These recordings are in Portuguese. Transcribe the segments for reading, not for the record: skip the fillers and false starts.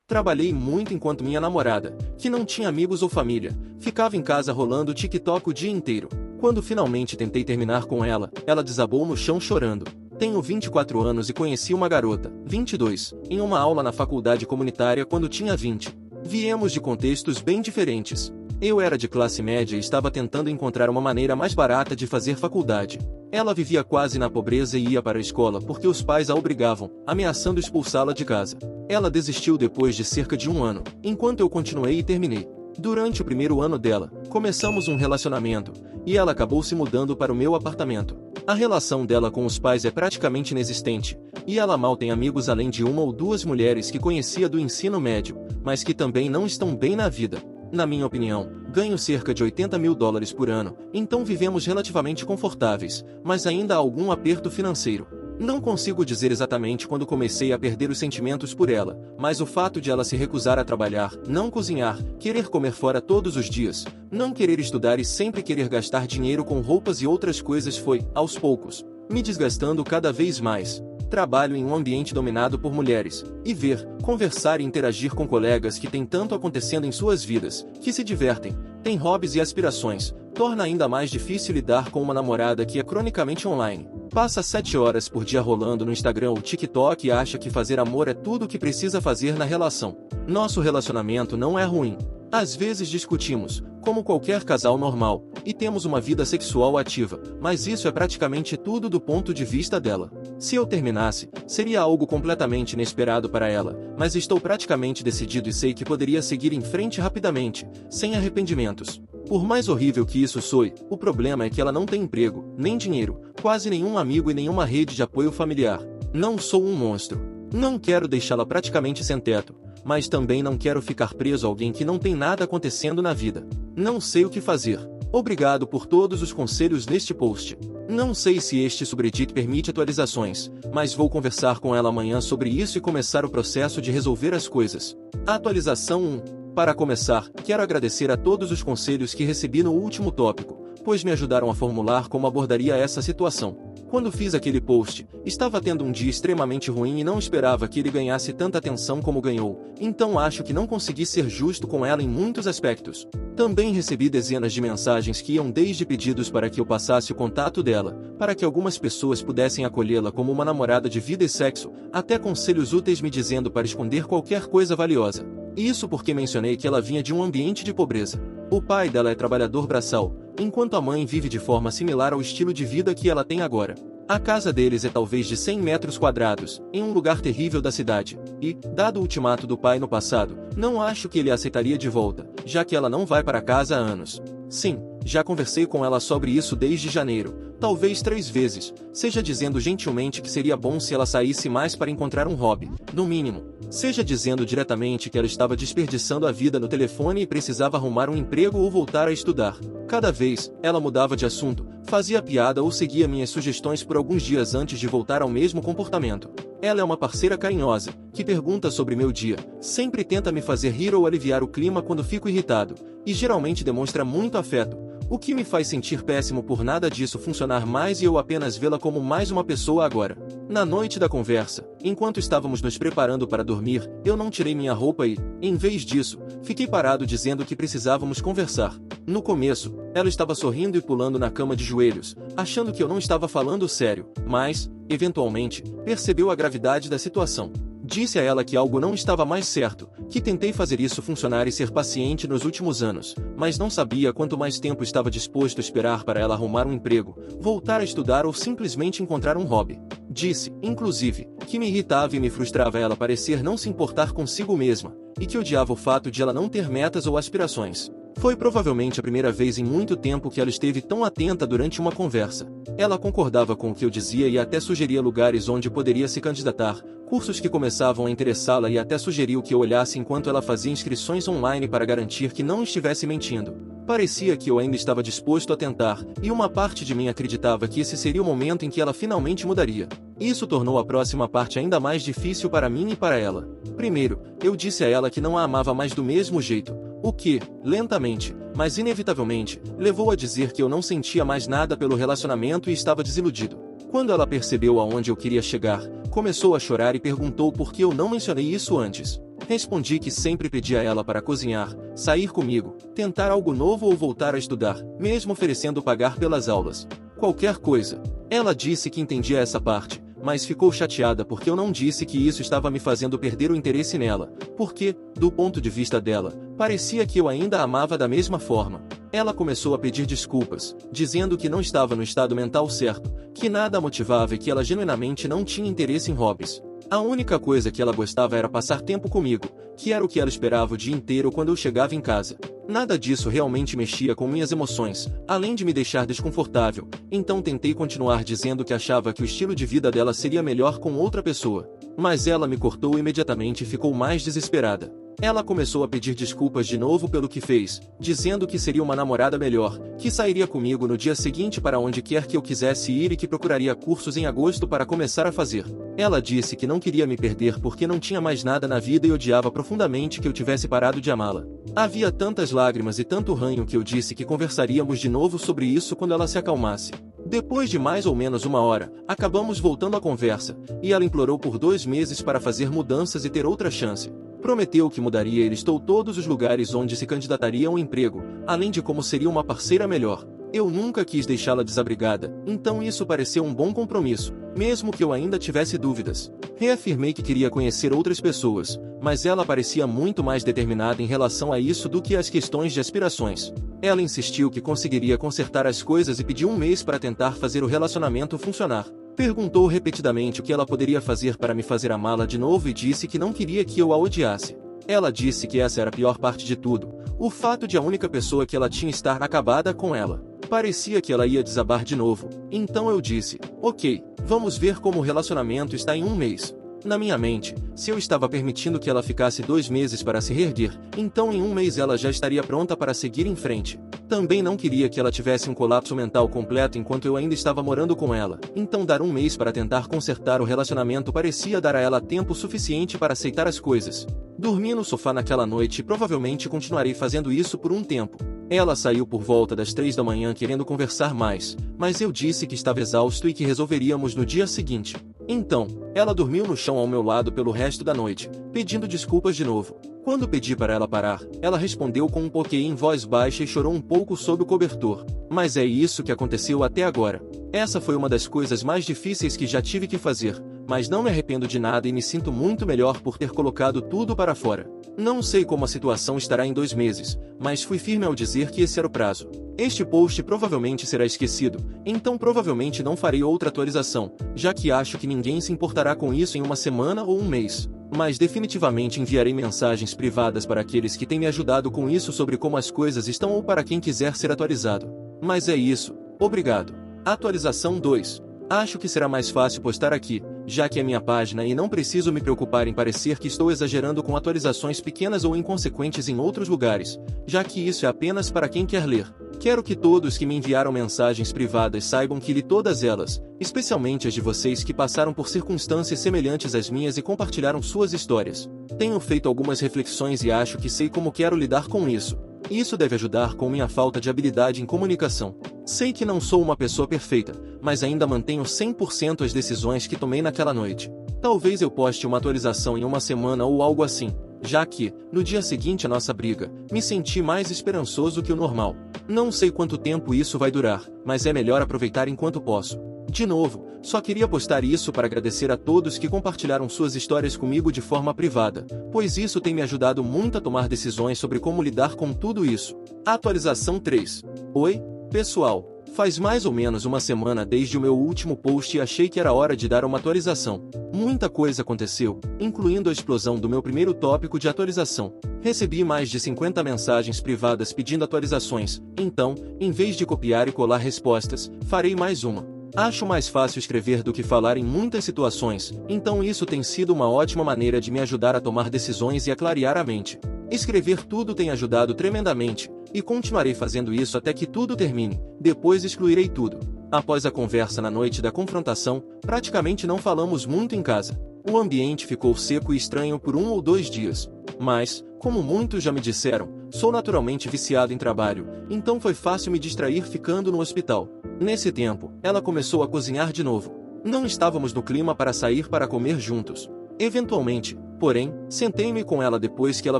Trabalhei muito enquanto minha namorada, que não tinha amigos ou família, ficava em casa rolando TikTok o dia inteiro. Quando finalmente tentei terminar com ela, ela desabou no chão chorando. Tenho 24 anos e conheci uma garota, 22, em uma aula na faculdade comunitária quando tinha 20. Viemos de contextos bem diferentes. Eu era de classe média e estava tentando encontrar uma maneira mais barata de fazer faculdade. Ela vivia quase na pobreza e ia para a escola porque os pais a obrigavam, ameaçando expulsá-la de casa. Ela desistiu depois de cerca de um ano, enquanto eu continuei e terminei. Durante o primeiro ano dela, começamos um relacionamento, e ela acabou se mudando para o meu apartamento. A relação dela com os pais é praticamente inexistente, e ela mal tem amigos além de uma ou duas mulheres que conhecia do ensino médio, mas que também não estão bem na vida. Na minha opinião, ganho cerca de $80.000 por ano, então vivemos relativamente confortáveis, mas ainda há algum aperto financeiro. Não consigo dizer exatamente quando comecei a perder os sentimentos por ela, mas o fato de ela se recusar a trabalhar, não cozinhar, querer comer fora todos os dias, não querer estudar e sempre querer gastar dinheiro com roupas e outras coisas foi, aos poucos, me desgastando cada vez mais. Trabalho em um ambiente dominado por mulheres, e ver, conversar e interagir com colegas que têm tanto acontecendo em suas vidas, que se divertem, têm hobbies e aspirações, torna ainda mais difícil lidar com uma namorada que é cronicamente online. Passa 7 horas por dia rolando no Instagram ou TikTok e acha que fazer amor é tudo o que precisa fazer na relação. Nosso relacionamento não é ruim. Às vezes discutimos, como qualquer casal normal, e temos uma vida sexual ativa, mas isso é praticamente tudo do ponto de vista dela. Se eu terminasse, seria algo completamente inesperado para ela, mas estou praticamente decidido e sei que poderia seguir em frente rapidamente, sem arrependimentos. Por mais horrível que isso soe, o problema é que ela não tem emprego, nem dinheiro, quase nenhum amigo e nenhuma rede de apoio familiar. Não sou um monstro. Não quero deixá-la praticamente sem teto, mas também não quero ficar preso a alguém que não tem nada acontecendo na vida. Não sei o que fazer. Obrigado por todos os conselhos neste post. Não sei se este subreddit permite atualizações, mas vou conversar com ela amanhã sobre isso e começar o processo de resolver as coisas. Atualização 1. Para começar, quero agradecer a todos os conselhos que recebi no último tópico, pois me ajudaram a formular como abordaria essa situação. Quando fiz aquele post, estava tendo um dia extremamente ruim e não esperava que ele ganhasse tanta atenção como ganhou, então acho que não consegui ser justo com ela em muitos aspectos. Também recebi dezenas de mensagens que iam desde pedidos para que eu passasse o contato dela, para que algumas pessoas pudessem acolhê-la como uma namorada de vida e sexo, até conselhos úteis me dizendo para esconder qualquer coisa valiosa. Isso porque mencionei que ela vinha de um ambiente de pobreza. O pai dela é trabalhador braçal, enquanto a mãe vive de forma similar ao estilo de vida que ela tem agora. A casa deles é talvez de 100 metros quadrados, em um lugar terrível da cidade, e, dado o ultimato do pai no passado, não acho que ele a aceitaria de volta, já que ela não vai para casa há anos. Sim, já conversei com ela sobre isso desde janeiro, talvez 3 vezes, seja dizendo gentilmente que seria bom se ela saísse mais para encontrar um hobby, no mínimo, seja dizendo diretamente que ela estava desperdiçando a vida no telefone e precisava arrumar um emprego ou voltar a estudar. Cada vez, ela mudava de assunto, fazia piada ou seguia minhas sugestões por alguns dias antes de voltar ao mesmo comportamento. Ela é uma parceira carinhosa, que pergunta sobre meu dia, sempre tenta me fazer rir ou aliviar o clima quando fico irritado, e geralmente demonstra muito afeto, o que me faz sentir péssimo por nada disso funcionar mais e eu apenas vê-la como mais uma pessoa agora. Na noite da conversa, enquanto estávamos nos preparando para dormir, eu não tirei minha roupa e, em vez disso, fiquei parado dizendo que precisávamos conversar. No começo, ela estava sorrindo e pulando na cama de joelhos, achando que eu não estava falando sério, mas, eventualmente, percebeu a gravidade da situação. Disse a ela que algo não estava mais certo, que tentei fazer isso funcionar e ser paciente nos últimos anos, mas não sabia quanto mais tempo estava disposto a esperar para ela arrumar um emprego, voltar a estudar ou simplesmente encontrar um hobby. Disse, inclusive, que me irritava e me frustrava ela parecer não se importar consigo mesma, e que odiava o fato de ela não ter metas ou aspirações. Foi provavelmente a primeira vez em muito tempo que ela esteve tão atenta durante uma conversa. Ela concordava com o que eu dizia e até sugeria lugares onde poderia se candidatar, cursos que começavam a interessá-la e até sugeriu que eu olhasse enquanto ela fazia inscrições online para garantir que não estivesse mentindo. Parecia que eu ainda estava disposto a tentar, e uma parte de mim acreditava que esse seria o momento em que ela finalmente mudaria. Isso tornou a próxima parte ainda mais difícil para mim e para ela. Primeiro, eu disse a ela que não a amava mais do mesmo jeito, o que, lentamente, mas inevitavelmente, levou a dizer que eu não sentia mais nada pelo relacionamento e estava desiludido. Quando ela percebeu aonde eu queria chegar, começou a chorar e perguntou por que eu não mencionei isso antes. Respondi que sempre pedia a ela para cozinhar, sair comigo, tentar algo novo ou voltar a estudar, mesmo oferecendo pagar pelas aulas. Qualquer coisa. Ela disse que entendia essa parte, mas ficou chateada porque eu não disse que isso estava me fazendo perder o interesse nela, porque, do ponto de vista dela, parecia que eu ainda a amava da mesma forma. Ela começou a pedir desculpas, dizendo que não estava no estado mental certo, que nada a motivava e que ela genuinamente não tinha interesse em hobbies. A única coisa que ela gostava era passar tempo comigo, que era o que ela esperava o dia inteiro quando eu chegava em casa. Nada disso realmente mexia com minhas emoções, além de me deixar desconfortável, então tentei continuar dizendo que achava que o estilo de vida dela seria melhor com outra pessoa. Mas ela me cortou imediatamente e ficou mais desesperada. Ela começou a pedir desculpas de novo pelo que fez, dizendo que seria uma namorada melhor, que sairia comigo no dia seguinte para onde quer que eu quisesse ir e que procuraria cursos em agosto para começar a fazer. Ela disse que não queria me perder porque não tinha mais nada na vida e odiava profundamente que eu tivesse parado de amá-la. Havia tantas lágrimas e tanto ranho que eu disse que conversaríamos de novo sobre isso quando ela se acalmasse. Depois de mais ou menos uma hora, acabamos voltando à conversa, e ela implorou por 2 meses para fazer mudanças e ter outra chance. Prometeu que mudaria e listou todos os lugares onde se candidataria a um emprego, além de como seria uma parceira melhor. Eu nunca quis deixá-la desabrigada, então isso pareceu um bom compromisso, mesmo que eu ainda tivesse dúvidas. Reafirmei que queria conhecer outras pessoas, mas ela parecia muito mais determinada em relação a isso do que às questões de aspirações. Ela insistiu que conseguiria consertar as coisas e pediu 1 mês para tentar fazer o relacionamento funcionar. Perguntou repetidamente o que ela poderia fazer para me fazer amá-la de novo e disse que não queria que eu a odiasse. Ela disse que essa era a pior parte de tudo, o fato de a única pessoa que ela tinha estar acabada com ela. Parecia que ela ia desabar de novo, então eu disse, ok, vamos ver como o relacionamento está em 1 mês. Na minha mente, se eu estava permitindo que ela ficasse 2 meses para se reerguer, então em 1 mês ela já estaria pronta para seguir em frente. Também não queria que ela tivesse um colapso mental completo enquanto eu ainda estava morando com ela, então dar 1 mês para tentar consertar o relacionamento parecia dar a ela tempo suficiente para aceitar as coisas. Dormi no sofá naquela noite e provavelmente continuarei fazendo isso por um tempo. Ela saiu por volta das 3 da manhã querendo conversar mais, mas eu disse que estava exausto e que resolveríamos no dia seguinte. Então, ela dormiu no chão ao meu lado pelo resto da noite, pedindo desculpas de novo. Quando pedi para ela parar, ela respondeu com um porquê em voz baixa e chorou um pouco sob o cobertor. Mas é isso que aconteceu até agora. Essa foi uma das coisas mais difíceis que já tive que fazer, mas não me arrependo de nada e me sinto muito melhor por ter colocado tudo para fora. Não sei como a situação estará em 2 meses, mas fui firme ao dizer que esse era o prazo. Este post provavelmente será esquecido, então provavelmente não farei outra atualização, já que acho que ninguém se importará com isso em 1 semana ou 1 mês. Mas definitivamente enviarei mensagens privadas para aqueles que têm me ajudado com isso sobre como as coisas estão ou para quem quiser ser atualizado. Mas é isso, obrigado. Atualização 2. Acho que será mais fácil postar aqui, já que é minha página e não preciso me preocupar em parecer que estou exagerando com atualizações pequenas ou inconsequentes em outros lugares, já que isso é apenas para quem quer ler. Quero que todos que me enviaram mensagens privadas saibam que li todas elas, especialmente as de vocês que passaram por circunstâncias semelhantes às minhas e compartilharam suas histórias. Tenho feito algumas reflexões e acho que sei como quero lidar com isso. Isso deve ajudar com minha falta de habilidade em comunicação. Sei que não sou uma pessoa perfeita, mas ainda mantenho 100% as decisões que tomei naquela noite. Talvez eu poste uma atualização em 1 semana ou algo assim, já que, no dia seguinte à nossa briga, me senti mais esperançoso que o normal. Não sei quanto tempo isso vai durar, mas é melhor aproveitar enquanto posso. De novo, só queria postar isso para agradecer a todos que compartilharam suas histórias comigo de forma privada, pois isso tem me ajudado muito a tomar decisões sobre como lidar com tudo isso. Atualização 3. Oi, pessoal. Faz mais ou menos 1 semana desde o meu último post e achei que era hora de dar uma atualização. Muita coisa aconteceu, incluindo a explosão do meu primeiro tópico de atualização. Recebi mais de 50 mensagens privadas pedindo atualizações, então, em vez de copiar e colar respostas, farei mais uma. Acho mais fácil escrever do que falar em muitas situações, então isso tem sido uma ótima maneira de me ajudar a tomar decisões e a clarear a mente. Escrever tudo tem ajudado tremendamente, e continuarei fazendo isso até que tudo termine, depois excluirei tudo. Após a conversa na noite da confrontação, praticamente não falamos muito em casa. O ambiente ficou seco e estranho por 1 ou 2 dias. Mas, como muitos já me disseram, sou naturalmente viciado em trabalho, então foi fácil me distrair ficando no hospital. Nesse tempo, ela começou a cozinhar de novo. Não estávamos no clima para sair para comer juntos. Eventualmente, Porém, sentei-me com ela depois que ela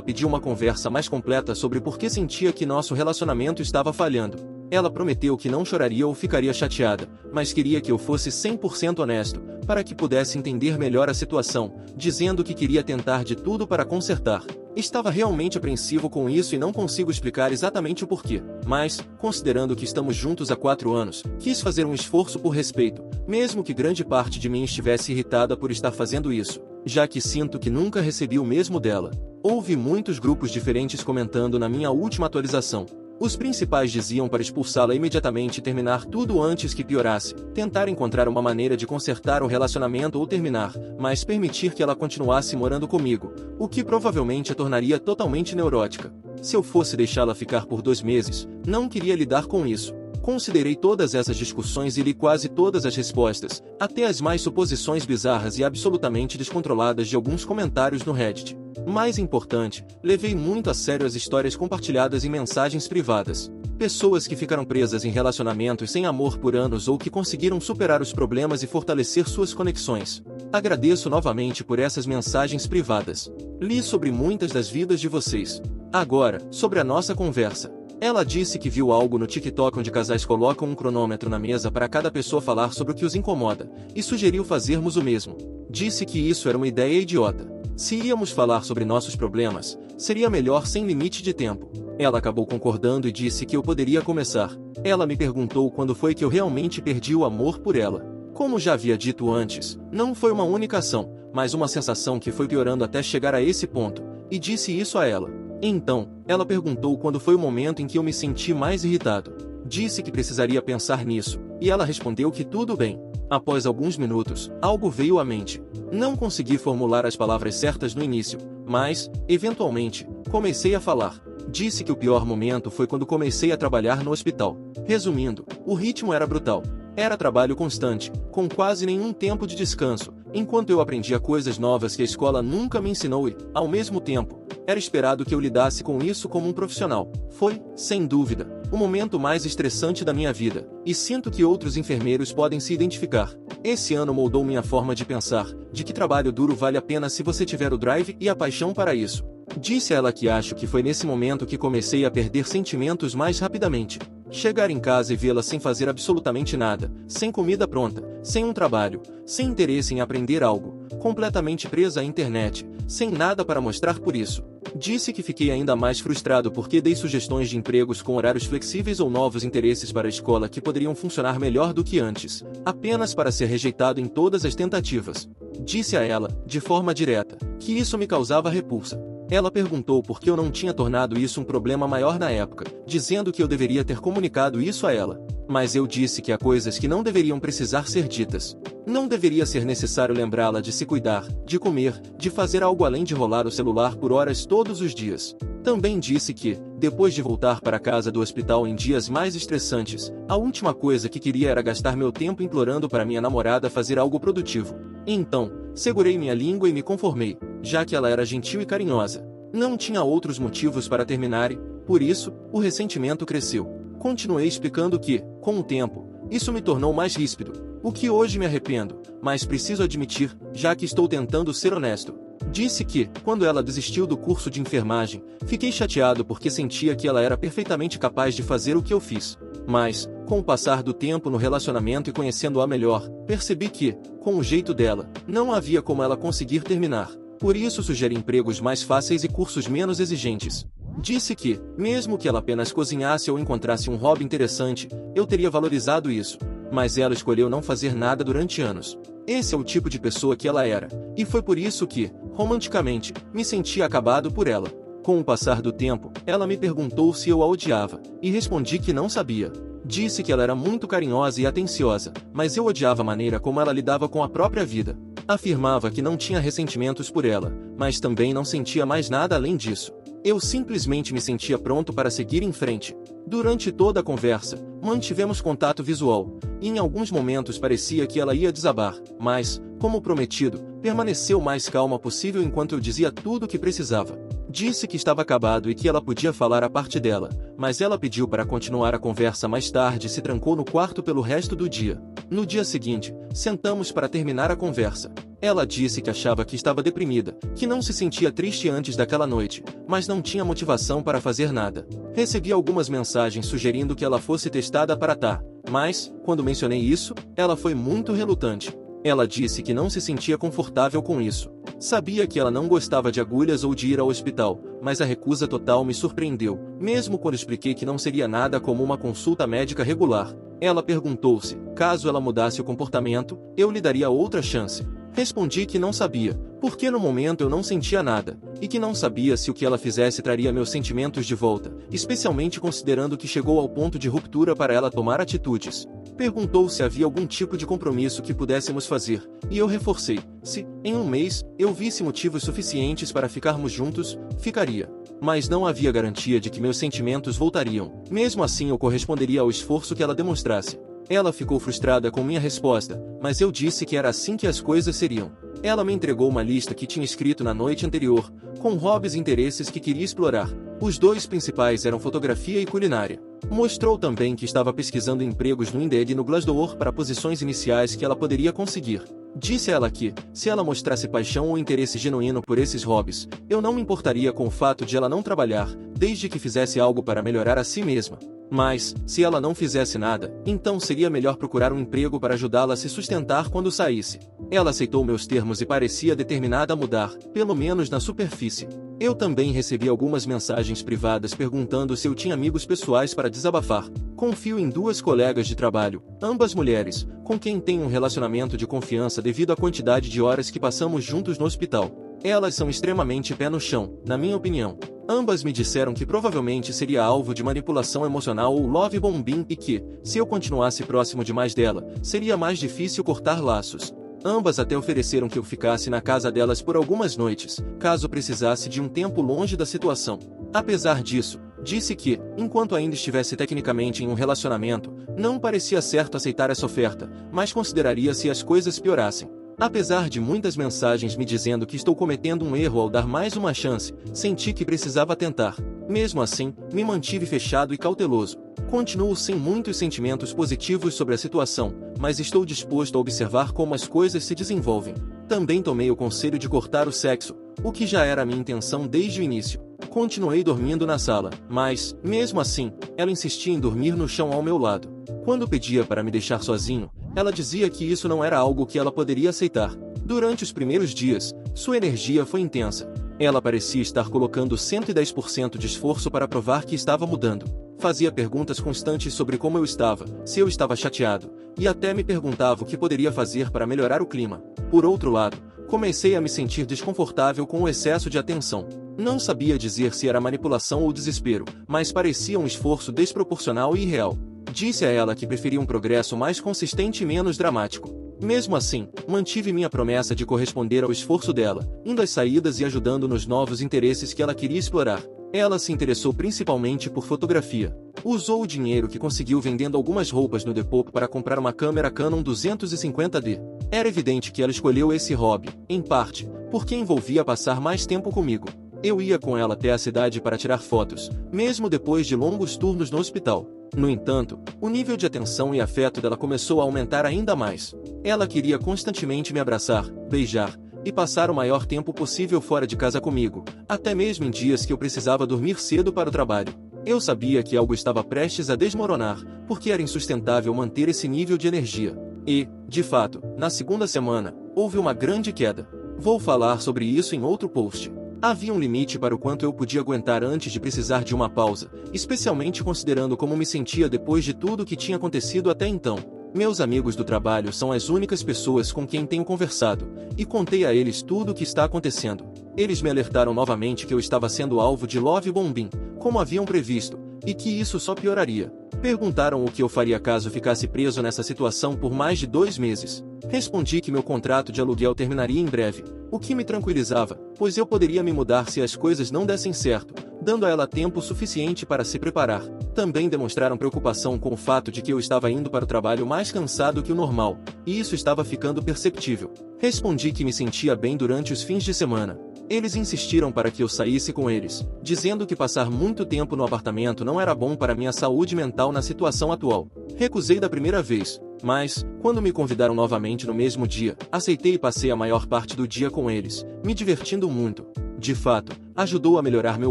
pediu uma conversa mais completa sobre por que sentia que nosso relacionamento estava falhando. Ela prometeu que não choraria ou ficaria chateada, mas queria que eu fosse 100% honesto, para que pudesse entender melhor a situação, dizendo que queria tentar de tudo para consertar. Estava realmente apreensivo com isso e não consigo explicar exatamente o porquê, mas, considerando que estamos juntos há 4 anos, quis fazer um esforço por respeito, mesmo que grande parte de mim estivesse irritada por estar fazendo isso, já que sinto que nunca recebi o mesmo dela. Houve muitos grupos diferentes comentando na minha última atualização. Os principais diziam para expulsá-la imediatamente e terminar tudo antes que piorasse, tentar encontrar uma maneira de consertar o relacionamento ou terminar, mas permitir que ela continuasse morando comigo, o que provavelmente a tornaria totalmente neurótica. Se eu fosse deixá-la ficar por 2 meses, não queria lidar com isso. Considerei todas essas discussões e li quase todas as respostas, até as mais suposições bizarras e absolutamente descontroladas de alguns comentários no Reddit. Mais importante, levei muito a sério as histórias compartilhadas em mensagens privadas. Pessoas que ficaram presas em relacionamentos sem amor por anos ou que conseguiram superar os problemas e fortalecer suas conexões. Agradeço novamente por essas mensagens privadas. Li sobre muitas das vidas de vocês. Agora, sobre a nossa conversa. Ela disse que viu algo no TikTok onde casais colocam um cronômetro na mesa para cada pessoa falar sobre o que os incomoda, e sugeriu fazermos o mesmo. Disse que isso era uma ideia idiota. Se íamos falar sobre nossos problemas, seria melhor sem limite de tempo. Ela acabou concordando e disse que eu poderia começar. Ela me perguntou quando foi que eu realmente perdi o amor por ela. Como já havia dito antes, não foi uma única ação, mas uma sensação que foi piorando até chegar a esse ponto, e disse isso a ela. Então, ela perguntou quando foi o momento em que eu me senti mais irritado. Disse que precisaria pensar nisso, e ela respondeu que tudo bem. Após alguns minutos, algo veio à mente. Não consegui formular as palavras certas no início, mas, eventualmente, comecei a falar. Disse que o pior momento foi quando comecei a trabalhar no hospital. Resumindo, o ritmo era brutal. Era trabalho constante, com quase nenhum tempo de descanso, enquanto eu aprendia coisas novas que a escola nunca me ensinou e, ao mesmo tempo, era esperado que eu lidasse com isso como um profissional. Foi, sem dúvida, o momento mais estressante da minha vida, e sinto que outros enfermeiros podem se identificar. Esse ano moldou minha forma de pensar, de que trabalho duro vale a pena se você tiver o drive e a paixão para isso. Disse a ela que acho que foi nesse momento que comecei a perder sentimentos mais rapidamente. Chegar em casa e vê-la sem fazer absolutamente nada, sem comida pronta, sem um trabalho, sem interesse em aprender algo, completamente presa à internet, sem nada para mostrar por isso. Disse que fiquei ainda mais frustrado porque dei sugestões de empregos com horários flexíveis ou novos interesses para a escola que poderiam funcionar melhor do que antes, apenas para ser rejeitado em todas as tentativas. Disse a ela, de forma direta, que isso me causava repulsa. Ela perguntou por que eu não tinha tornado isso um problema maior na época, dizendo que eu deveria ter comunicado isso a ela. Mas eu disse que há coisas que não deveriam precisar ser ditas. Não deveria ser necessário lembrá-la de se cuidar, de comer, de fazer algo além de rolar o celular por horas todos os dias. Também disse que, depois de voltar para casa do hospital em dias mais estressantes, a última coisa que queria era gastar meu tempo implorando para minha namorada fazer algo produtivo. Então, segurei minha língua e me conformei, já que ela era gentil e carinhosa. Não tinha outros motivos para terminar e, por isso, o ressentimento cresceu. Continuei explicando que, com o tempo, isso me tornou mais ríspido, o que hoje me arrependo, mas preciso admitir, já que estou tentando ser honesto. Disse que, quando ela desistiu do curso de enfermagem, fiquei chateado porque sentia que ela era perfeitamente capaz de fazer o que eu fiz. Mas, com o passar do tempo no relacionamento e conhecendo-a melhor, percebi que, com o jeito dela, não havia como ela conseguir terminar. Por isso sugeri empregos mais fáceis e cursos menos exigentes. Disse que, mesmo que ela apenas cozinhasse ou encontrasse um hobby interessante, eu teria valorizado isso. Mas ela escolheu não fazer nada durante anos. Esse é o tipo de pessoa que ela era, e foi por isso que, romanticamente, me senti acabado por ela. Com o passar do tempo, ela me perguntou se eu a odiava, e respondi que não sabia. Disse que ela era muito carinhosa e atenciosa, mas eu odiava a maneira como ela lidava com a própria vida. Afirmava que não tinha ressentimentos por ela, mas também não sentia mais nada além disso. Eu simplesmente me sentia pronto para seguir em frente. Durante toda a conversa, mantivemos contato visual, e em alguns momentos parecia que ela ia desabar, mas, como prometido, permaneceu o mais calma possível enquanto eu dizia tudo o que precisava. Disse que estava acabado e que ela podia falar a parte dela, mas ela pediu para continuar a conversa mais tarde e se trancou no quarto pelo resto do dia. No dia seguinte, sentamos para terminar a conversa. Ela disse que achava que estava deprimida, que não se sentia triste antes daquela noite, mas não tinha motivação para fazer nada. Recebi algumas mensagens sugerindo que ela fosse testada para TAR, mas, quando mencionei isso, ela foi muito relutante. Ela disse que não se sentia confortável com isso. Sabia que ela não gostava de agulhas ou de ir ao hospital, mas a recusa total me surpreendeu, mesmo quando expliquei que não seria nada como uma consulta médica regular. Ela perguntou se, caso ela mudasse o comportamento, eu lhe daria outra chance. Respondi que não sabia, porque no momento eu não sentia nada, e que não sabia se o que ela fizesse traria meus sentimentos de volta, especialmente considerando que chegou ao ponto de ruptura para ela tomar atitudes. Perguntou se havia algum tipo de compromisso que pudéssemos fazer, e eu reforcei, se, em um mês, eu visse motivos suficientes para ficarmos juntos, ficaria. Mas não havia garantia de que meus sentimentos voltariam. Mesmo assim eu corresponderia ao esforço que ela demonstrasse. Ela ficou frustrada com minha resposta, mas eu disse que era assim que as coisas seriam. Ela me entregou uma lista que tinha escrito na noite anterior, com hobbies e interesses que queria explorar. Os dois principais eram fotografia e culinária. Mostrou também que estava pesquisando empregos no Indeed e no Glassdoor para posições iniciais que ela poderia conseguir. Disse a ela que, se ela mostrasse paixão ou interesse genuíno por esses hobbies, eu não me importaria com o fato de ela não trabalhar, desde que fizesse algo para melhorar a si mesma. Mas, se ela não fizesse nada, então seria melhor procurar um emprego para ajudá-la a se sustentar quando saísse. Ela aceitou meus termos e parecia determinada a mudar, pelo menos na superfície. Eu também recebi algumas mensagens privadas perguntando se eu tinha amigos pessoais para desabafar. Confio em duas colegas de trabalho, ambas mulheres, com quem tenho um relacionamento de confiança devido à quantidade de horas que passamos juntos no hospital. Elas são extremamente pé no chão, na minha opinião. Ambas me disseram que provavelmente seria alvo de manipulação emocional ou love bombing e que, se eu continuasse próximo demais dela, seria mais difícil cortar laços. Ambas até ofereceram que eu ficasse na casa delas por algumas noites, caso precisasse de um tempo longe da situação. Apesar disso, disse que, enquanto ainda estivesse tecnicamente em um relacionamento, não parecia certo aceitar essa oferta, mas consideraria se as coisas piorassem. Apesar de muitas mensagens me dizendo que estou cometendo um erro ao dar mais uma chance, senti que precisava tentar. Mesmo assim, me mantive fechado e cauteloso. Continuo sem muitos sentimentos positivos sobre a situação, mas estou disposto a observar como as coisas se desenvolvem. Também tomei o conselho de cortar o sexo, o que já era a minha intenção desde o início. Continuei dormindo na sala, mas, mesmo assim, ela insistia em dormir no chão ao meu lado. Quando pedia para me deixar sozinho, ela dizia que isso não era algo que ela poderia aceitar. Durante os primeiros dias, sua energia foi intensa. Ela parecia estar colocando 110% de esforço para provar que estava mudando. Fazia perguntas constantes sobre como eu estava, se eu estava chateado, e até me perguntava o que poderia fazer para melhorar o clima. Por outro lado, comecei a me sentir desconfortável com o excesso de atenção. Não sabia dizer se era manipulação ou desespero, mas parecia um esforço desproporcional e irreal. Disse a ela que preferia um progresso mais consistente e menos dramático. Mesmo assim, mantive minha promessa de corresponder ao esforço dela, indo às saídas e ajudando nos novos interesses que ela queria explorar. Ela se interessou principalmente por fotografia. Usou o dinheiro que conseguiu vendendo algumas roupas no Depop para comprar uma câmera Canon 250D. Era evidente que ela escolheu esse hobby, em parte, porque envolvia passar mais tempo comigo. Eu ia com ela até a cidade para tirar fotos, mesmo depois de longos turnos no hospital. No entanto, o nível de atenção e afeto dela começou a aumentar ainda mais. Ela queria constantemente me abraçar, beijar, e passar o maior tempo possível fora de casa comigo, até mesmo em dias que eu precisava dormir cedo para o trabalho. Eu sabia que algo estava prestes a desmoronar, porque era insustentável manter esse nível de energia. E, de fato, na segunda semana, houve uma grande queda. Vou falar sobre isso em outro post. Havia um limite para o quanto eu podia aguentar antes de precisar de uma pausa, especialmente considerando como me sentia depois de tudo o que tinha acontecido até então. Meus amigos do trabalho são as únicas pessoas com quem tenho conversado, e contei a eles tudo o que está acontecendo. Eles me alertaram novamente que eu estava sendo alvo de love bombing, como haviam previsto, e que isso só pioraria. Perguntaram o que eu faria caso ficasse preso nessa situação por mais de 2 meses. Respondi que meu contrato de aluguel terminaria em breve, o que me tranquilizava, pois eu poderia me mudar se as coisas não dessem certo, dando a ela tempo suficiente para se preparar. Também demonstraram preocupação com o fato de que eu estava indo para o trabalho mais cansado que o normal, e isso estava ficando perceptível. Respondi que me sentia bem durante os fins de semana. Eles insistiram para que eu saísse com eles, dizendo que passar muito tempo no apartamento não era bom para minha saúde mental na situação atual. Recusei da primeira vez, mas, quando me convidaram novamente no mesmo dia, aceitei e passei a maior parte do dia com eles, me divertindo muito. De fato, ajudou a melhorar meu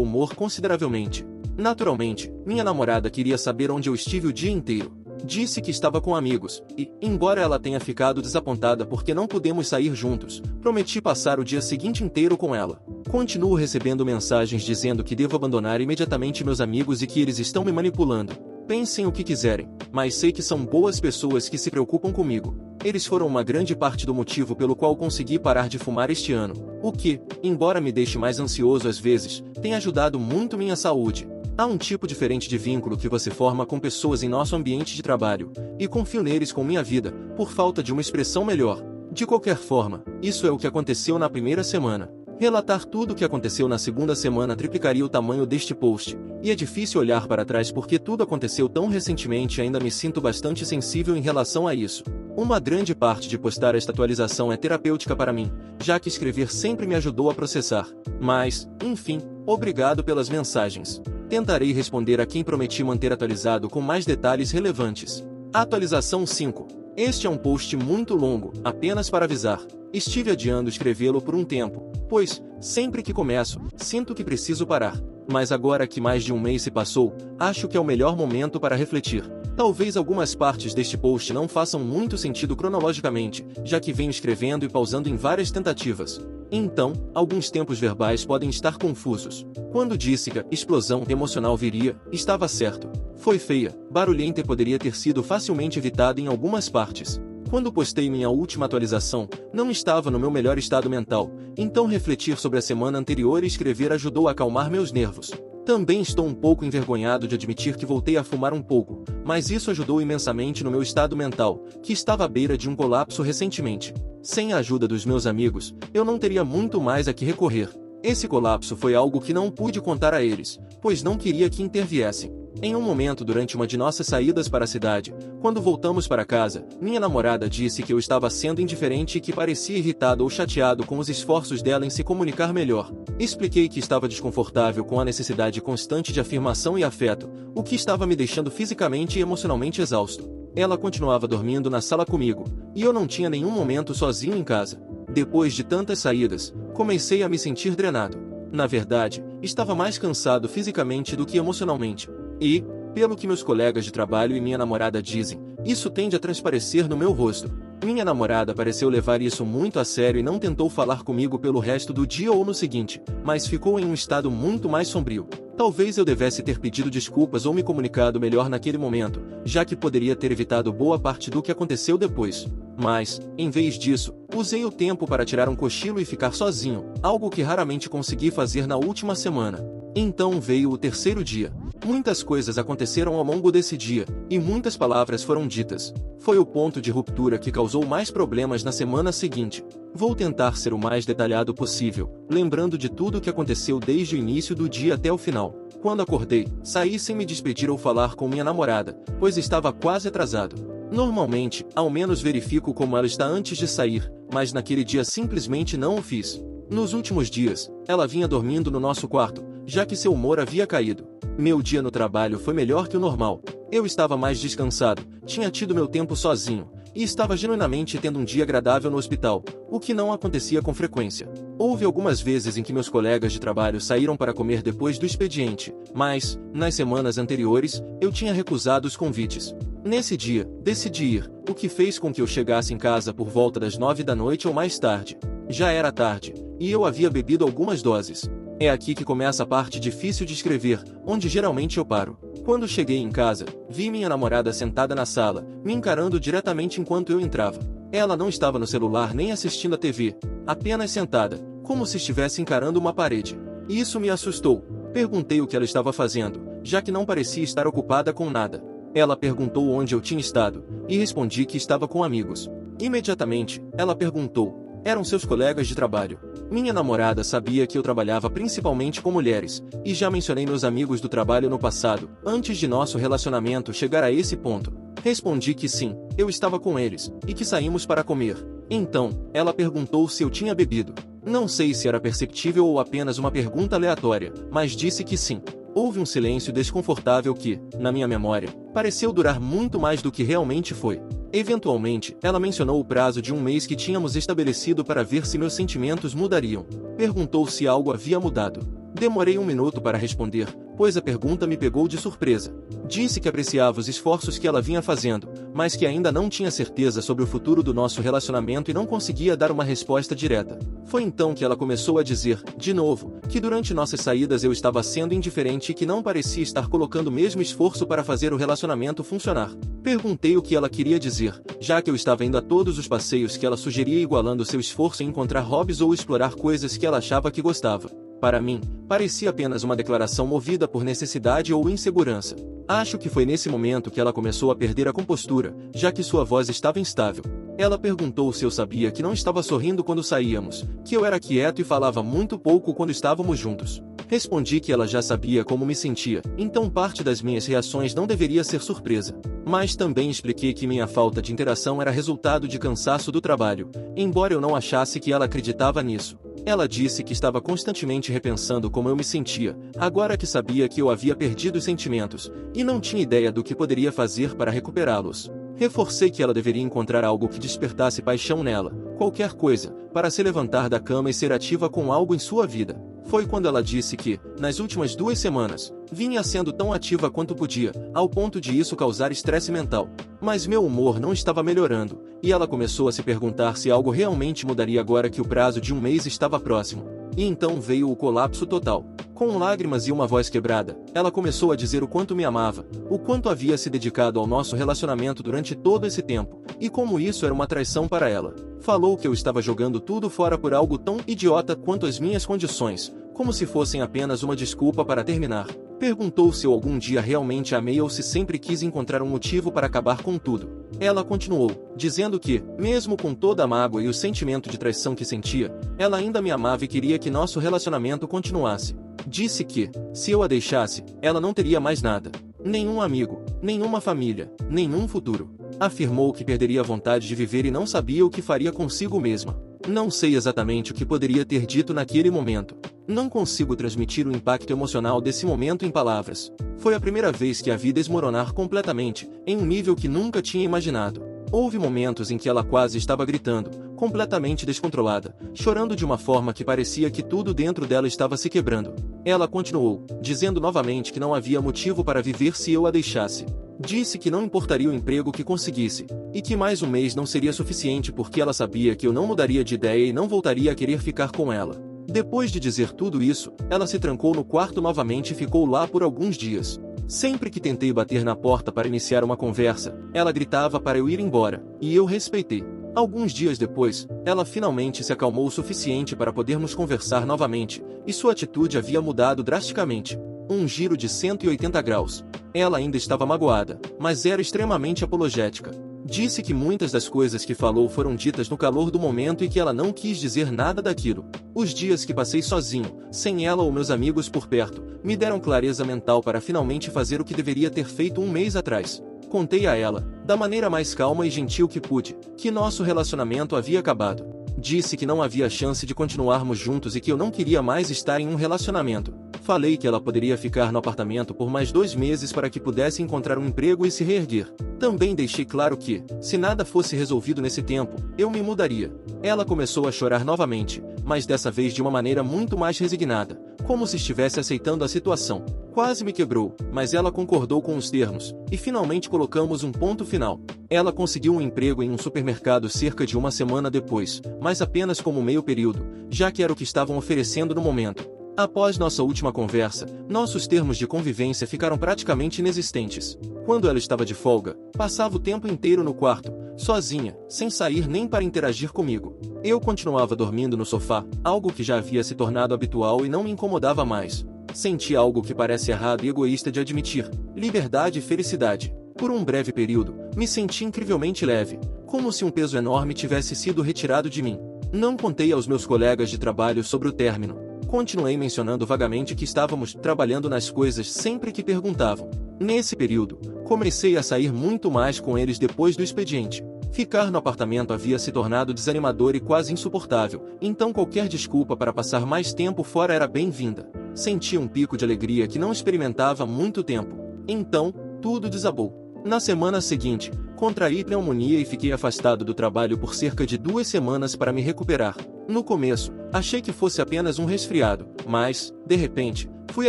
humor consideravelmente. Naturalmente, minha namorada queria saber onde eu estive o dia inteiro. Disse que estava com amigos, e, embora ela tenha ficado desapontada porque não pudemos sair juntos, prometi passar o dia seguinte inteiro com ela. Continuo recebendo mensagens dizendo que devo abandonar imediatamente meus amigos e que eles estão me manipulando. Pensem o que quiserem, mas sei que são boas pessoas que se preocupam comigo. Eles foram uma grande parte do motivo pelo qual consegui parar de fumar este ano, o que, embora me deixe mais ansioso às vezes, tem ajudado muito minha saúde. Há um tipo diferente de vínculo que você forma com pessoas em nosso ambiente de trabalho, e confio neles com minha vida, por falta de uma expressão melhor. De qualquer forma, isso é o que aconteceu na primeira semana. Relatar tudo o que aconteceu na segunda semana triplicaria o tamanho deste post, e é difícil olhar para trás porque tudo aconteceu tão recentemente e ainda me sinto bastante sensível em relação a isso. Uma grande parte de postar esta atualização é terapêutica para mim, já que escrever sempre me ajudou a processar. Mas, enfim, obrigado pelas mensagens. Tentarei responder a quem prometi manter atualizado com mais detalhes relevantes. Atualização 5. Este é um post muito longo, apenas para avisar. Estive adiando escrevê-lo por um tempo, pois, sempre que começo, sinto que preciso parar. Mas agora que mais de um mês se passou, acho que é o melhor momento para refletir. Talvez algumas partes deste post não façam muito sentido cronologicamente, já que venho escrevendo e pausando em várias tentativas. Então, alguns tempos verbais podem estar confusos. Quando disse que a explosão emocional viria, estava certo. Foi feia, barulhenta e poderia ter sido facilmente evitada em algumas partes. Quando postei minha última atualização, não estava no meu melhor estado mental, então refletir sobre a semana anterior e escrever ajudou a acalmar meus nervos. Também estou um pouco envergonhado de admitir que voltei a fumar um pouco, mas isso ajudou imensamente no meu estado mental, que estava à beira de um colapso recentemente. Sem a ajuda dos meus amigos, eu não teria muito mais a que recorrer. Esse colapso foi algo que não pude contar a eles, pois não queria que interviessem. Em um momento durante uma de nossas saídas para a cidade, quando voltamos para casa, minha namorada disse que eu estava sendo indiferente e que parecia irritado ou chateado com os esforços dela em se comunicar melhor. Expliquei que estava desconfortável com a necessidade constante de afirmação e afeto, o que estava me deixando fisicamente e emocionalmente exausto. Ela continuava dormindo na sala comigo, e eu não tinha nenhum momento sozinho em casa. Depois de tantas saídas, comecei a me sentir drenado. Na verdade, estava mais cansado fisicamente do que emocionalmente. E, pelo que meus colegas de trabalho e minha namorada dizem, isso tende a transparecer no meu rosto. Minha namorada pareceu levar isso muito a sério e não tentou falar comigo pelo resto do dia ou no seguinte, mas ficou em um estado muito mais sombrio. Talvez eu devesse ter pedido desculpas ou me comunicado melhor naquele momento, já que poderia ter evitado boa parte do que aconteceu depois. Mas, em vez disso, usei o tempo para tirar um cochilo e ficar sozinho, algo que raramente consegui fazer na última semana. Então veio o terceiro dia. Muitas coisas aconteceram ao longo desse dia, e muitas palavras foram ditas. Foi o ponto de ruptura que causou mais problemas na semana seguinte. Vou tentar ser o mais detalhado possível, lembrando de tudo o que aconteceu desde o início do dia até o final. Quando acordei, saí sem me despedir ou falar com minha namorada, pois estava quase atrasado. Normalmente, ao menos verifico como ela está antes de sair, mas naquele dia simplesmente não o fiz. Nos últimos dias, ela vinha dormindo no nosso quarto, já que seu humor havia caído. Meu dia no trabalho foi melhor que o normal. Eu estava mais descansado, tinha tido meu tempo sozinho, e estava genuinamente tendo um dia agradável no hospital, o que não acontecia com frequência. Houve algumas vezes em que meus colegas de trabalho saíram para comer depois do expediente, mas, nas semanas anteriores, eu tinha recusado os convites. Nesse dia, decidi ir, o que fez com que eu chegasse em casa por volta das 9 da noite ou mais tarde. Já era tarde, e eu havia bebido algumas doses. É aqui que começa a parte difícil de escrever, onde geralmente eu paro. Quando cheguei em casa, vi minha namorada sentada na sala, me encarando diretamente enquanto eu entrava. Ela não estava no celular nem assistindo a TV, apenas sentada, como se estivesse encarando uma parede. Isso me assustou. Perguntei o que ela estava fazendo, já que não parecia estar ocupada com nada. Ela perguntou onde eu tinha estado, e respondi que estava com amigos. Imediatamente, ela perguntou: eram seus colegas de trabalho? Minha namorada sabia que eu trabalhava principalmente com mulheres, e já mencionei meus amigos do trabalho no passado, antes de nosso relacionamento chegar a esse ponto. Respondi que sim, eu estava com eles, e que saímos para comer. Então, ela perguntou se eu tinha bebido. Não sei se era perceptível ou apenas uma pergunta aleatória, mas disse que sim. Houve um silêncio desconfortável que, na minha memória, pareceu durar muito mais do que realmente foi. Eventualmente, ela mencionou o prazo de um mês que tínhamos estabelecido para ver se meus sentimentos mudariam. Perguntou se algo havia mudado. Demorei um minuto para responder, pois a pergunta me pegou de surpresa. Disse que apreciava os esforços que ela vinha fazendo, mas que ainda não tinha certeza sobre o futuro do nosso relacionamento e não conseguia dar uma resposta direta. Foi então que ela começou a dizer, de novo, que durante nossas saídas eu estava sendo indiferente e que não parecia estar colocando o mesmo esforço para fazer o relacionamento funcionar. Perguntei o que ela queria dizer, já que eu estava indo a todos os passeios que ela sugeria, igualando seu esforço em encontrar hobbies ou explorar coisas que ela achava que gostava. Para mim, parecia apenas uma declaração movida por necessidade ou insegurança. Acho que foi nesse momento que ela começou a perder a compostura, já que sua voz estava instável. Ela perguntou se eu sabia que não estava sorrindo quando saíamos, que eu era quieto e falava muito pouco quando estávamos juntos. Respondi que ela já sabia como me sentia, então parte das minhas reações não deveria ser surpresa. Mas também expliquei que minha falta de interação era resultado de cansaço do trabalho, embora eu não achasse que ela acreditava nisso. Ela disse que estava constantemente repensando como eu me sentia, agora que sabia que eu havia perdido os sentimentos, e não tinha ideia do que poderia fazer para recuperá-los. Reforcei que ela deveria encontrar algo que despertasse paixão nela, qualquer coisa, para se levantar da cama e ser ativa com algo em sua vida. Foi quando ela disse que, nas últimas 2 semanas, vinha sendo tão ativa quanto podia, ao ponto de isso causar estresse mental. Mas meu humor não estava melhorando, e ela começou a se perguntar se algo realmente mudaria agora que o prazo de um mês estava próximo. E então veio o colapso total. Com lágrimas e uma voz quebrada, ela começou a dizer o quanto me amava, o quanto havia se dedicado ao nosso relacionamento durante todo esse tempo, e como isso era uma traição para ela. Falou que eu estava jogando tudo fora por algo tão idiota quanto as minhas condições, como se fossem apenas uma desculpa para terminar. Perguntou se eu algum dia realmente amei ou se sempre quis encontrar um motivo para acabar com tudo. Ela continuou, dizendo que, mesmo com toda a mágoa e o sentimento de traição que sentia, ela ainda me amava e queria que nosso relacionamento continuasse. Disse que, se eu a deixasse, ela não teria mais nada. Nenhum amigo, nenhuma família, nenhum futuro. Afirmou que perderia a vontade de viver e não sabia o que faria consigo mesma. Não sei exatamente o que poderia ter dito naquele momento. Não consigo transmitir o impacto emocional desse momento em palavras. Foi a primeira vez que a vi desmoronar completamente, em um nível que nunca tinha imaginado. Houve momentos em que ela quase estava gritando, completamente descontrolada, chorando de uma forma que parecia que tudo dentro dela estava se quebrando. Ela continuou, dizendo novamente que não havia motivo para viver se eu a deixasse. Disse que não importaria o emprego que conseguisse, e que mais um mês não seria suficiente porque ela sabia que eu não mudaria de ideia e não voltaria a querer ficar com ela. Depois de dizer tudo isso, ela se trancou no quarto novamente e ficou lá por alguns dias. Sempre que tentei bater na porta para iniciar uma conversa, ela gritava para eu ir embora, e eu respeitei. Alguns dias depois, ela finalmente se acalmou o suficiente para podermos conversar novamente, e sua atitude havia mudado drasticamente. Um giro de 180 graus. Ela ainda estava magoada, mas era extremamente apologética. Disse que muitas das coisas que falou foram ditas no calor do momento e que ela não quis dizer nada daquilo. Os dias que passei sozinho, sem ela ou meus amigos por perto, me deram clareza mental para finalmente fazer o que deveria ter feito um mês atrás. Contei a ela, da maneira mais calma e gentil que pude, que nosso relacionamento havia acabado. Disse que não havia chance de continuarmos juntos e que eu não queria mais estar em um relacionamento. Falei que ela poderia ficar no apartamento por mais 2 meses para que pudesse encontrar um emprego e se reerguer. Também deixei claro que, se nada fosse resolvido nesse tempo, eu me mudaria. Ela começou a chorar novamente, mas dessa vez de uma maneira muito mais resignada, como se estivesse aceitando a situação. Quase me quebrou, mas ela concordou com os termos, e finalmente colocamos um ponto final. Ela conseguiu um emprego em um supermercado cerca de 1 semana depois, mas apenas como meio período, já que era o que estavam oferecendo no momento. Após nossa última conversa, nossos termos de convivência ficaram praticamente inexistentes. Quando ela estava de folga, passava o tempo inteiro no quarto, sozinha, sem sair nem para interagir comigo. Eu continuava dormindo no sofá, algo que já havia se tornado habitual e não me incomodava mais. Senti algo que parece errado e egoísta de admitir: liberdade e felicidade. Por um breve período, me senti incrivelmente leve, como se um peso enorme tivesse sido retirado de mim. Não contei aos meus colegas de trabalho sobre o término. Continuei mencionando vagamente que estávamos trabalhando nas coisas sempre que perguntavam. Nesse período, comecei a sair muito mais com eles depois do expediente. Ficar no apartamento havia se tornado desanimador e quase insuportável, então qualquer desculpa para passar mais tempo fora era bem-vinda. Senti um pico de alegria que não experimentava há muito tempo. Então, tudo desabou. Na semana seguinte, contraí pneumonia e fiquei afastado do trabalho por cerca de 2 semanas para me recuperar. No começo, achei que fosse apenas um resfriado, mas, de repente, fui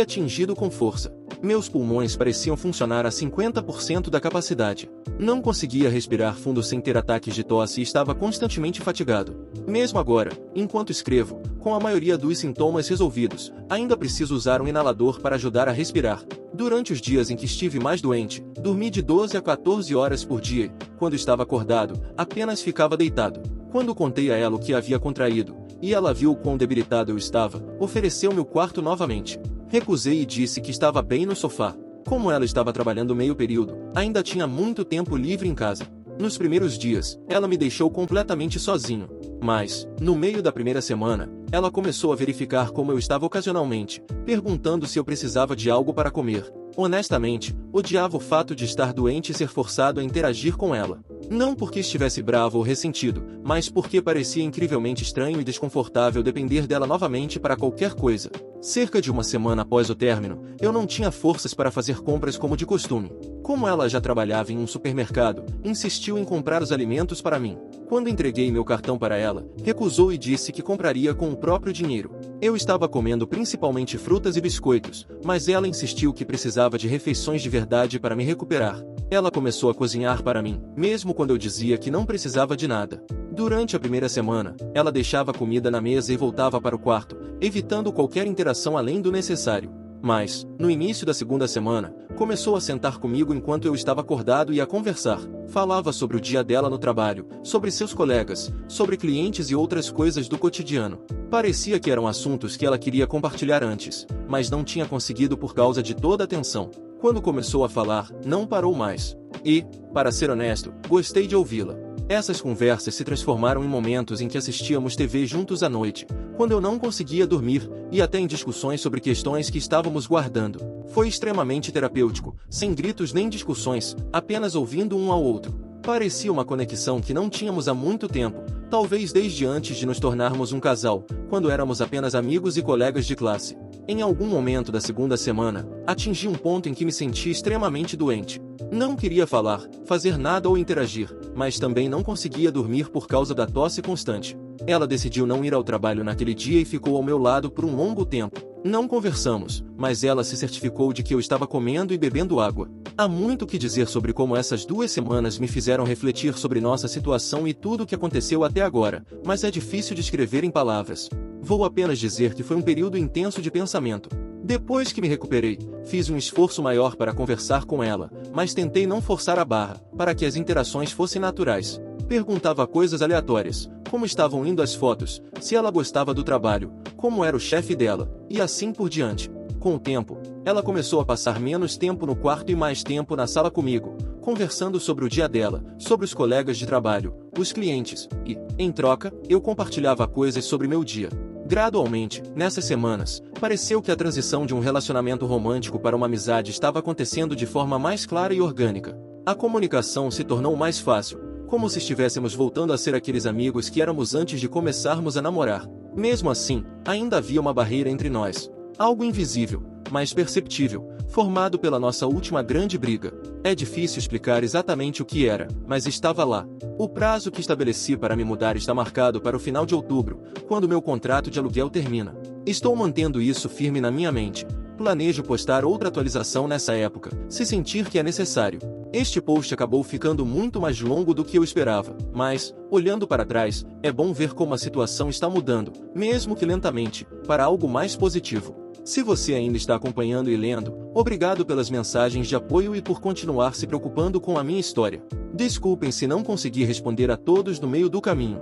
atingido com força. Meus pulmões pareciam funcionar a 50% da capacidade. Não conseguia respirar fundo sem ter ataques de tosse e estava constantemente fatigado. Mesmo agora, enquanto escrevo, com a maioria dos sintomas resolvidos, ainda preciso usar um inalador para ajudar a respirar. Durante os dias em que estive mais doente, dormi de 12 a 14 horas por dia e, quando estava acordado, apenas ficava deitado. Quando contei a ela o que havia contraído, e ela viu o quão debilitado eu estava, ofereceu-me o quarto novamente. Recusei e disse que estava bem no sofá. Como ela estava trabalhando meio período, ainda tinha muito tempo livre em casa. Nos primeiros dias, ela me deixou completamente sozinho. Mas, no meio da primeira semana, ela começou a verificar como eu estava ocasionalmente, perguntando se eu precisava de algo para comer. Honestamente, odiava o fato de estar doente e ser forçado a interagir com ela. Não porque estivesse bravo ou ressentido, mas porque parecia incrivelmente estranho e desconfortável depender dela novamente para qualquer coisa. Cerca de uma semana após o término, eu não tinha forças para fazer compras como de costume. Como ela já trabalhava em um supermercado, insistiu em comprar os alimentos para mim. Quando entreguei meu cartão para ela, recusou e disse que compraria com o próprio dinheiro. Eu estava comendo principalmente frutas e biscoitos, mas ela insistiu que precisava de refeições de verdade para me recuperar. Ela começou a cozinhar para mim, mesmo quando eu dizia que não precisava de nada. Durante a primeira semana, ela deixava a comida na mesa e voltava para o quarto, evitando qualquer interação além do necessário. Mas, no início da segunda semana, começou a sentar comigo enquanto eu estava acordado e a conversar. Falava sobre o dia dela no trabalho, sobre seus colegas, sobre clientes e outras coisas do cotidiano. Parecia que eram assuntos que ela queria compartilhar antes, mas não tinha conseguido por causa de toda a tensão. Quando começou a falar, não parou mais. E, para ser honesto, gostei de ouvi-la. Essas conversas se transformaram em momentos em que assistíamos TV juntos à noite, quando eu não conseguia dormir, e até em discussões sobre questões que estávamos guardando. Foi extremamente terapêutico, sem gritos nem discussões, apenas ouvindo um ao outro. Parecia uma conexão que não tínhamos há muito tempo, talvez desde antes de nos tornarmos um casal, quando éramos apenas amigos e colegas de classe. Em algum momento da segunda semana, atingi um ponto em que me senti extremamente doente. Não queria falar, fazer nada ou interagir, mas também não conseguia dormir por causa da tosse constante. Ela decidiu não ir ao trabalho naquele dia e ficou ao meu lado por um longo tempo. Não conversamos, mas ela se certificou de que eu estava comendo e bebendo água. Há muito o que dizer sobre como essas 2 semanas me fizeram refletir sobre nossa situação e tudo o que aconteceu até agora, mas é difícil descrever em palavras. Vou apenas dizer que foi um período intenso de pensamento. Depois que me recuperei, fiz um esforço maior para conversar com ela, mas tentei não forçar a barra, para que as interações fossem naturais. Perguntava coisas aleatórias, como estavam indo as fotos, se ela gostava do trabalho, como era o chefe dela, e assim por diante. Com o tempo, ela começou a passar menos tempo no quarto e mais tempo na sala comigo, conversando sobre o dia dela, sobre os colegas de trabalho, os clientes, e, em troca, eu compartilhava coisas sobre meu dia. Gradualmente, nessas semanas, pareceu que a transição de um relacionamento romântico para uma amizade estava acontecendo de forma mais clara e orgânica. A comunicação se tornou mais fácil, como se estivéssemos voltando a ser aqueles amigos que éramos antes de começarmos a namorar. Mesmo assim, ainda havia uma barreira entre nós. Algo invisível, mas perceptível, formado pela nossa última grande briga. É difícil explicar exatamente o que era, mas estava lá. O prazo que estabeleci para me mudar está marcado para o final de outubro, quando meu contrato de aluguel termina. Estou mantendo isso firme na minha mente. Planejo postar outra atualização nessa época, se sentir que é necessário. Este post acabou ficando muito mais longo do que eu esperava, mas, olhando para trás, é bom ver como a situação está mudando, mesmo que lentamente, para algo mais positivo. Se você ainda está acompanhando e lendo, obrigado pelas mensagens de apoio e por continuar se preocupando com a minha história. Desculpem se não consegui responder a todos no meio do caminho.